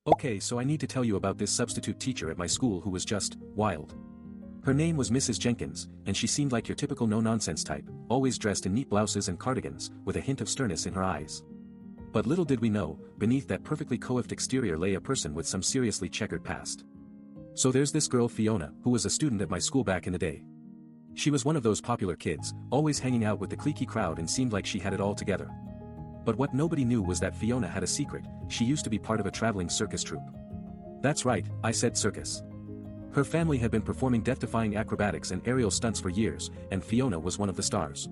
Okay, so I need to tell you about this substitute teacher at my school who was just wild. Her name was Mrs. Jenkins, and she seemed like your typical no-nonsense type, always dressed in neat blouses and cardigans, with a hint of sternness in her eyes. But little did we know, beneath that perfectly coiffed exterior lay a person with some seriously checkered past. So there's this girl Fiona, who was a student at my school back in the day. She was one of those popular kids, always hanging out with the cliquey crowd and seemed like she had it all together. But what nobody knew was that Fiona had a secret. She used to be part of a traveling circus troupe. That's right, I said circus. Her family had been performing death-defying acrobatics and aerial stunts for years, and Fiona was one of the stars.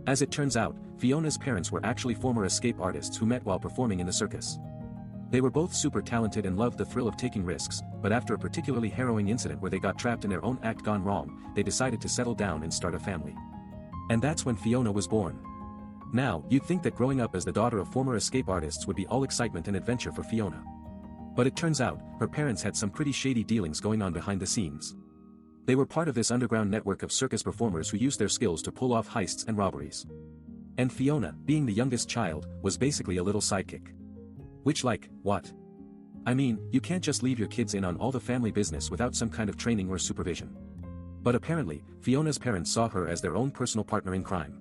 As it turns out, Fiona's parents were actually former escape artists who met while performing in the circus. They were both super talented and loved the thrill of taking risks, but after a particularly harrowing incident where they got trapped in their own act gone wrong, they decided to settle down and start a family. And that's when Fiona was born. Now, you'd think that growing up as the daughter of former escape artists would be all excitement and adventure for Fiona. But it turns out, her parents had some pretty shady dealings going on behind the scenes. They were part of this underground network of circus performers who used their skills to pull off heists and robberies. And Fiona, being the youngest child, was basically a little sidekick. Which what? I mean, you can't just leave your kids in on all the family business without some kind of training or supervision. But apparently, Fiona's parents saw her as their own personal partner in crime.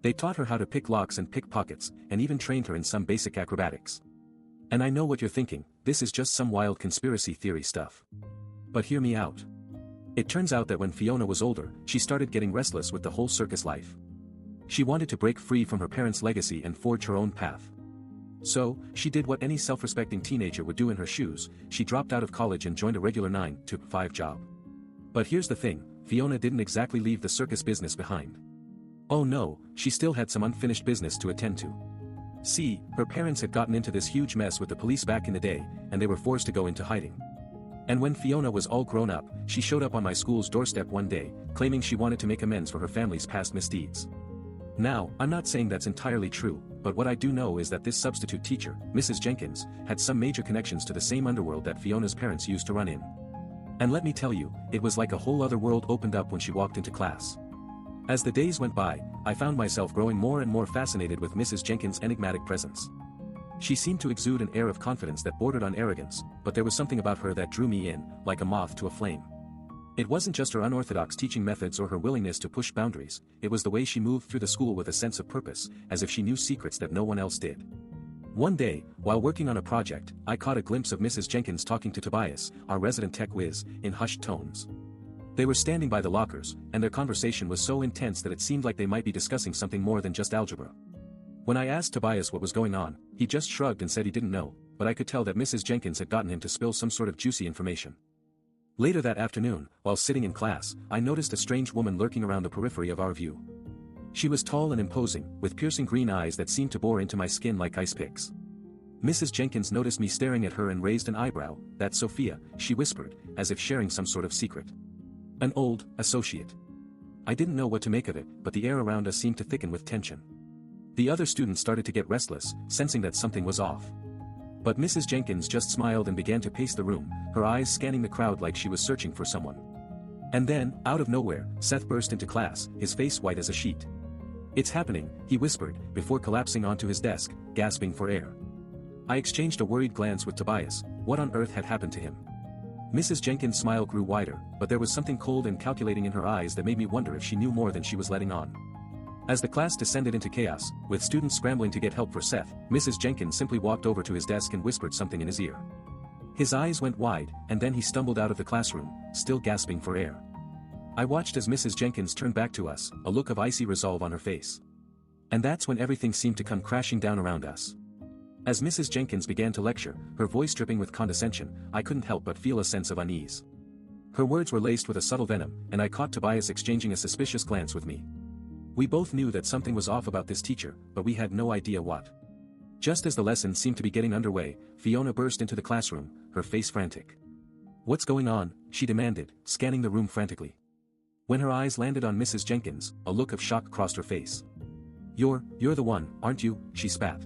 They taught her how to pick locks and pick pockets, and even trained her in some basic acrobatics. And I know what you're thinking, this is just some wild conspiracy theory stuff. But hear me out. It turns out that when Fiona was older, she started getting restless with the whole circus life. She wanted to break free from her parents' legacy and forge her own path. So, she did what any self-respecting teenager would do in her shoes, she dropped out of college and joined a regular 9-to-5 job. But here's the thing, Fiona didn't exactly leave the circus business behind. Oh no, she still had some unfinished business to attend to. See, her parents had gotten into this huge mess with the police back in the day, and they were forced to go into hiding. And when Fiona was all grown up, she showed up on my school's doorstep one day, claiming she wanted to make amends for her family's past misdeeds. Now, I'm not saying that's entirely true, but what I do know is that this substitute teacher, Mrs. Jenkins, had some major connections to the same underworld that Fiona's parents used to run in. And let me tell you, it was like a whole other world opened up when she walked into class. As the days went by, I found myself growing more and more fascinated with Mrs. Jenkins' enigmatic presence. She seemed to exude an air of confidence that bordered on arrogance, but there was something about her that drew me in, like a moth to a flame. It wasn't just her unorthodox teaching methods or her willingness to push boundaries, it was the way she moved through the school with a sense of purpose, as if she knew secrets that no one else did. One day, while working on a project, I caught a glimpse of Mrs. Jenkins talking to Tobias, our resident tech whiz, in hushed tones. They were standing by the lockers, and their conversation was so intense that it seemed like they might be discussing something more than just algebra. When I asked Tobias what was going on, he just shrugged and said he didn't know, but I could tell that Mrs. Jenkins had gotten him to spill some sort of juicy information. Later that afternoon, while sitting in class, I noticed a strange woman lurking around the periphery of our view. She was tall and imposing, with piercing green eyes that seemed to bore into my skin like ice picks. Mrs. Jenkins noticed me staring at her and raised an eyebrow. "That's Sophia," she whispered, as if sharing some sort of secret. "An old associate." I didn't know what to make of it, but the air around us seemed to thicken with tension. The other students started to get restless, sensing that something was off. But Mrs. Jenkins just smiled and began to pace the room, her eyes scanning the crowd like she was searching for someone. And then, out of nowhere, Seth burst into class, his face white as a sheet. "It's happening," he whispered, before collapsing onto his desk, gasping for air. I exchanged a worried glance with Tobias. What on earth had happened to him? Mrs. Jenkins' smile grew wider, but there was something cold and calculating in her eyes that made me wonder if she knew more than she was letting on. As the class descended into chaos, with students scrambling to get help for Seth, Mrs. Jenkins simply walked over to his desk and whispered something in his ear. His eyes went wide, and then he stumbled out of the classroom, still gasping for air. I watched as Mrs. Jenkins turned back to us, a look of icy resolve on her face. And that's when everything seemed to come crashing down around us. As Mrs. Jenkins began to lecture, her voice dripping with condescension, I couldn't help but feel a sense of unease. Her words were laced with a subtle venom, and I caught Tobias exchanging a suspicious glance with me. We both knew that something was off about this teacher, but we had no idea what. Just as the lesson seemed to be getting underway, Fiona burst into the classroom, her face frantic. "What's going on?" she demanded, scanning the room frantically. When her eyes landed on Mrs. Jenkins, a look of shock crossed her face. You're the one, aren't you?" she spat.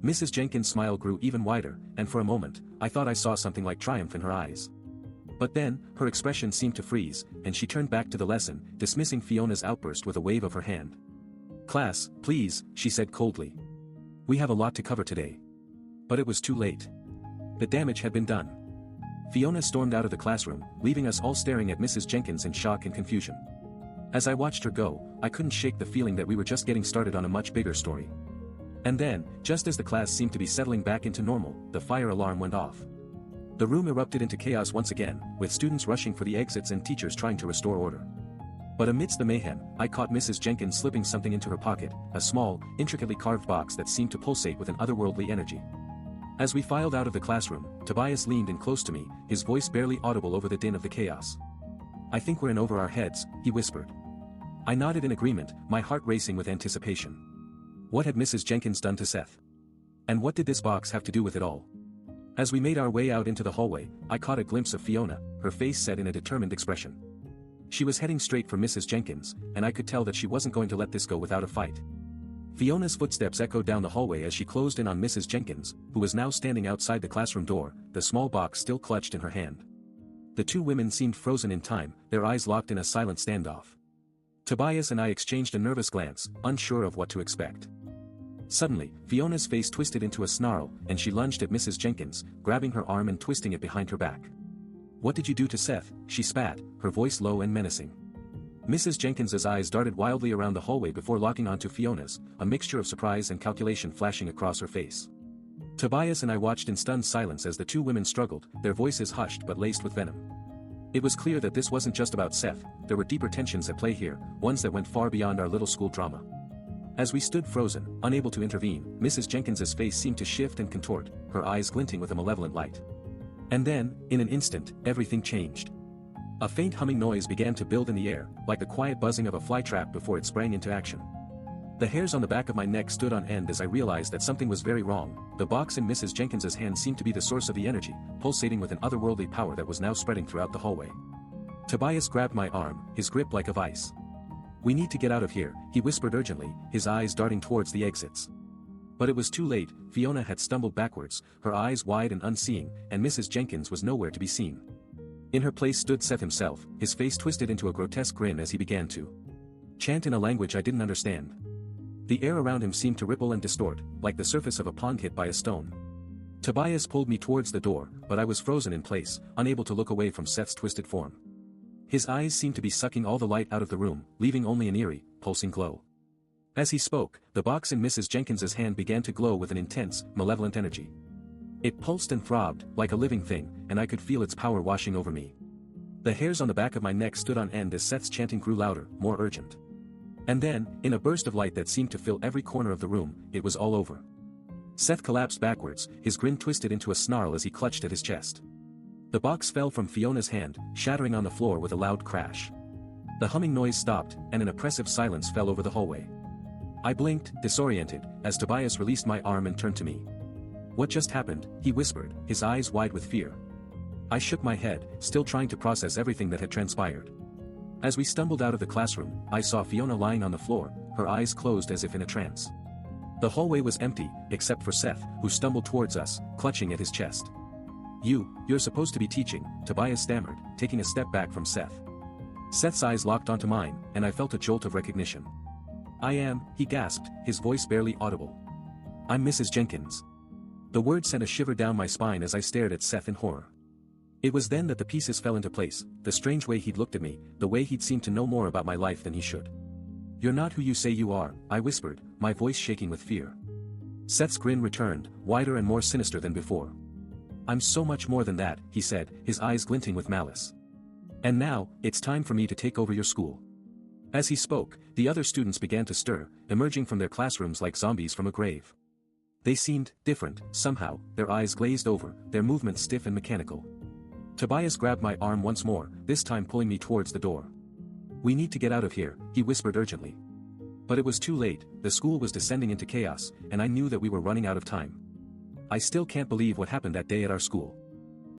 Mrs. Jenkins' smile grew even wider, and for a moment, I thought I saw something like triumph in her eyes. But then, her expression seemed to freeze, and she turned back to the lesson, dismissing Fiona's outburst with a wave of her hand. "Class, please," she said coldly. "We have a lot to cover today." But it was too late. The damage had been done. Fiona stormed out of the classroom, leaving us all staring at Mrs. Jenkins in shock and confusion. As I watched her go, I couldn't shake the feeling that we were just getting started on a much bigger story. And then, just as the class seemed to be settling back into normal, the fire alarm went off. The room erupted into chaos once again, with students rushing for the exits and teachers trying to restore order. But amidst the mayhem, I caught Mrs. Jenkins slipping something into her pocket, a small, intricately carved box that seemed to pulsate with an otherworldly energy. As we filed out of the classroom, Tobias leaned in close to me, his voice barely audible over the din of the chaos. "I think we're in over our heads," he whispered. I nodded in agreement, my heart racing with anticipation. What had Mrs. Jenkins done to Seth? And what did this box have to do with it all? As we made our way out into the hallway, I caught a glimpse of Fiona, her face set in a determined expression. She was heading straight for Mrs. Jenkins, and I could tell that she wasn't going to let this go without a fight. Fiona's footsteps echoed down the hallway as she closed in on Mrs. Jenkins, who was now standing outside the classroom door, the small box still clutched in her hand. The two women seemed frozen in time, their eyes locked in a silent standoff. Tobias and I exchanged a nervous glance, unsure of what to expect. Suddenly, Fiona's face twisted into a snarl, and she lunged at Mrs. Jenkins, grabbing her arm and twisting it behind her back. "What did you do to Seth?" she spat, her voice low and menacing. Mrs. Jenkins's eyes darted wildly around the hallway before locking onto Fiona's, a mixture of surprise and calculation flashing across her face. Tobias and I watched in stunned silence as the two women struggled, their voices hushed but laced with venom. It was clear that this wasn't just about Seth, there were deeper tensions at play here, ones that went far beyond our little school drama. As we stood frozen, unable to intervene, Mrs. Jenkins's face seemed to shift and contort, her eyes glinting with a malevolent light. And then, in an instant, everything changed. A faint humming noise began to build in the air, like the quiet buzzing of a flytrap before it sprang into action. The hairs on the back of my neck stood on end as I realized that something was very wrong. The box in Mrs. Jenkins's hand seemed to be the source of the energy, pulsating with an otherworldly power that was now spreading throughout the hallway. Tobias grabbed my arm, his grip like a vice. "We need to get out of here," he whispered urgently, his eyes darting towards the exits. But it was too late. Fiona had stumbled backwards, her eyes wide and unseeing, and Mrs. Jenkins was nowhere to be seen. In her place stood Seth himself, his face twisted into a grotesque grin as he began to chant in a language I didn't understand. The air around him seemed to ripple and distort, like the surface of a pond hit by a stone. Tobias pulled me towards the door, but I was frozen in place, unable to look away from Seth's twisted form. His eyes seemed to be sucking all the light out of the room, leaving only an eerie, pulsing glow. As he spoke, the box in Mrs. Jenkins's hand began to glow with an intense, malevolent energy. It pulsed and throbbed, like a living thing, and I could feel its power washing over me. The hairs on the back of my neck stood on end as Seth's chanting grew louder, more urgent. And then, in a burst of light that seemed to fill every corner of the room, it was all over. Seth collapsed backwards, his grin twisted into a snarl as he clutched at his chest. The box fell from Fiona's hand, shattering on the floor with a loud crash. The humming noise stopped, and an oppressive silence fell over the hallway. I blinked, disoriented, as Tobias released my arm and turned to me. "What just happened?" he whispered, his eyes wide with fear. I shook my head, still trying to process everything that had transpired. As we stumbled out of the classroom, I saw Fiona lying on the floor, her eyes closed as if in a trance. The hallway was empty, except for Seth, who stumbled towards us, clutching at his chest. You're supposed to be teaching," Tobias stammered, taking a step back from Seth. Seth's eyes locked onto mine, and I felt a jolt of recognition. "I am," he gasped, his voice barely audible. "I'm Mrs. Jenkins." The word sent a shiver down my spine as I stared at Seth in horror. It was then that the pieces fell into place, the strange way he'd looked at me, the way he'd seemed to know more about my life than he should. "You're not who you say you are," I whispered, my voice shaking with fear. Seth's grin returned, wider and more sinister than before. "I'm so much more than that," he said, his eyes glinting with malice. "And now, it's time for me to take over your school." As he spoke, the other students began to stir, emerging from their classrooms like zombies from a grave. They seemed different, somehow, their eyes glazed over, their movements stiff and mechanical. Tobias grabbed my arm once more, this time pulling me towards the door. "We need to get out of here," he whispered urgently. But it was too late, the school was descending into chaos, and I knew that we were running out of time. I still can't believe what happened that day at our school.